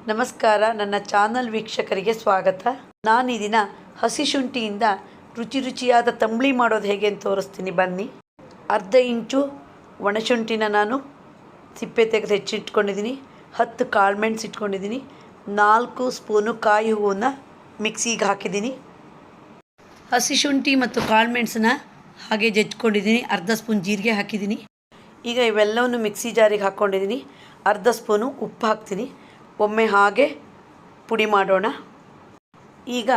ನಮಸ್ಕಾರ, ನನ್ನ ಚಾನಲ್ ವೀಕ್ಷಕರಿಗೆ ಸ್ವಾಗತ. ನಾನು ಈ ದಿನ ಹಸಿ ಶುಂಠಿಯಿಂದ ರುಚಿಯಾದ ತಂಬಳಿ ಮಾಡೋದು ಹೇಗೆ ಅಂತ ತೋರಿಸ್ತೀನಿ ಬನ್ನಿ. ಅರ್ಧ ಇಂಚು ಒಣಶುಂಠಿನ ನಾನು ಸಿಪ್ಪೆ ತೆಗೆದು ಹೆಚ್ಚಿಟ್ಕೊಂಡಿದ್ದೀನಿ. 10 ಕಾಳುಮೆಣಸು ಇಟ್ಕೊಂಡಿದ್ದೀನಿ. 4 ಸ್ಪೂನು ಕಾಯಿ ಹೂವನ್ನ ಮಿಕ್ಸಿಗೆ ಹಾಕಿದ್ದೀನಿ. ಹಸಿ ಶುಂಠಿ ಮತ್ತು ಕಾಳುಮೆಣಸನ್ನ ಹಾಗೆ ಜಜ್ಜಿಕೊಂಡಿದ್ದೀನಿ. ಅರ್ಧ ಸ್ಪೂನ್ ಜೀರಿಗೆ ಹಾಕಿದ್ದೀನಿ. ಈಗ ಇವೆಲ್ಲವನ್ನು ಮಿಕ್ಸಿ ಜಾರಿಗೆ ಹಾಕ್ಕೊಂಡಿದ್ದೀನಿ. ಅರ್ಧ ಸ್ಪೂನು ಉಪ್ಪು ಹಾಕ್ತೀನಿ. ಒಮ್ಮೆ ಹಾಗೆ ಪುಡಿ ಮಾಡೋಣ. ಈಗ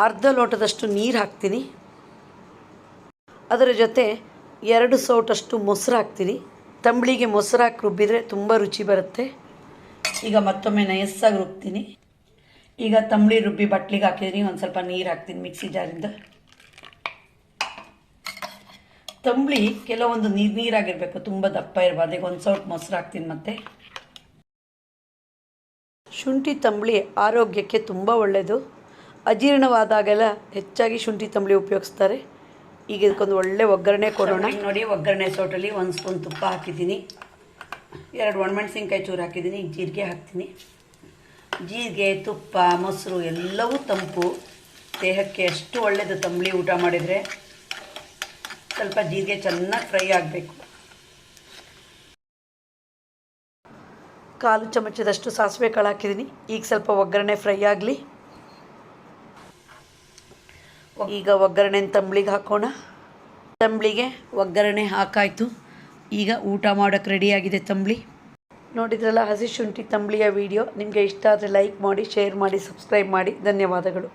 ಅರ್ಧ ಲೋಟದಷ್ಟು ನೀರು ಹಾಕ್ತೀನಿ. ಅದರ ಜೊತೆ 2 ಸೌಟಷ್ಟು ಮೊಸರು ಹಾಕ್ತೀನಿ. ತಂಬಳಿಗೆ ಮೊಸರು ಹಾಕಿ ರುಬ್ಬಿದರೆ ತುಂಬ ರುಚಿ ಬರುತ್ತೆ. ಈಗ ಮತ್ತೊಮ್ಮೆ ನಯಸ್ಸಾಗಿ ರುಬ್ತೀನಿ. ಈಗ ತಂಬಳಿ ರುಬ್ಬಿ ಬಟ್ಲಿಗೆ ಹಾಕಿದ್ದೀನಿ. ಒಂದು ಸ್ವಲ್ಪ ನೀರು ಹಾಕ್ತೀನಿ ಮಿಕ್ಸಿ ಜಾರಿಂದ. ತಂಬಳಿ ಕೆಲವೊಂದು ನೀರಾಗಿರಬೇಕು, ತುಂಬ ದಪ್ಪ ಇರಬಾರ್ದು. ಈಗ 1 ಸೌಟ್ ಮೊಸರು ಹಾಕ್ತೀನಿ. ಮತ್ತು ಶುಂಠಿ ತಂಬಳಿ ಆರೋಗ್ಯಕ್ಕೆ ತುಂಬ ಒಳ್ಳೆಯದು. ಅಜೀರ್ಣವಾದಾಗೆಲ್ಲ ಹೆಚ್ಚಾಗಿ ಶುಂಠಿ ತಂಬಳಿ ಉಪಯೋಗಿಸ್ತಾರೆ. ಈಗ ಇದಕ್ಕೊಂದು ಒಳ್ಳೆ ಒಗ್ಗರಣೆ ಕೊಡೋಣ. ನೋಡಿ, ಒಗ್ಗರಣೆ ಸೌಟಲ್ಲಿ 1 ಸ್ಪೂನ್ ತುಪ್ಪ ಹಾಕಿದ್ದೀನಿ. 2 ಒಣಮೆಣಸಿನ್ಕಾಯಿ ಚೂರು ಹಾಕಿದ್ದೀನಿ. ಈಗ ಜೀರಿಗೆ ಹಾಕ್ತೀನಿ. ಜೀರಿಗೆ, ತುಪ್ಪ, ಮೊಸರು ಎಲ್ಲವೂ ತಂಪು, ದೇಹಕ್ಕೆ ಅಷ್ಟು ಒಳ್ಳೆಯದು. ತಂಬಳಿ ಊಟ ಮಾಡಿದರೆ ಸ್ವಲ್ಪ ಜೀರಿಗೆ ಚೆನ್ನಾಗಿ ಫ್ರೈ ಆಗಬೇಕು. 1/4 ಚಮಚದಷ್ಟು ಸಾಸಿವೆ ಕಾಳು ಹಾಕಿದ್ದೀನಿ. ಈಗ ಸ್ವಲ್ಪ ಒಗ್ಗರಣೆ ಫ್ರೈ ಆಗಲಿ. ಈಗ ಒಗ್ಗರಣೆ ತಂಬಳಿಗೆ ಹಾಕೋಣ. ತಂಬಳಿಗೆ ಒಗ್ಗರಣೆ ಹಾಕಾಯಿತು. ಈಗ ಊಟ ಮಾಡೋಕ್ಕೆ ರೆಡಿಯಾಗಿದೆ ತಂಬಳಿ. ನೋಡಿದ್ರಲ್ಲ ಹಸಿ ಶುಂಠಿ ತಂಬಳಿಯ ವಿಡಿಯೋ. ನಿಮಗೆ ಇಷ್ಟ ಆದರೆ ಲೈಕ್ ಮಾಡಿ, ಶೇರ್ ಮಾಡಿ, ಸಬ್ಸ್ಕ್ರೈಬ್ ಮಾಡಿ. ಧನ್ಯವಾದಗಳು.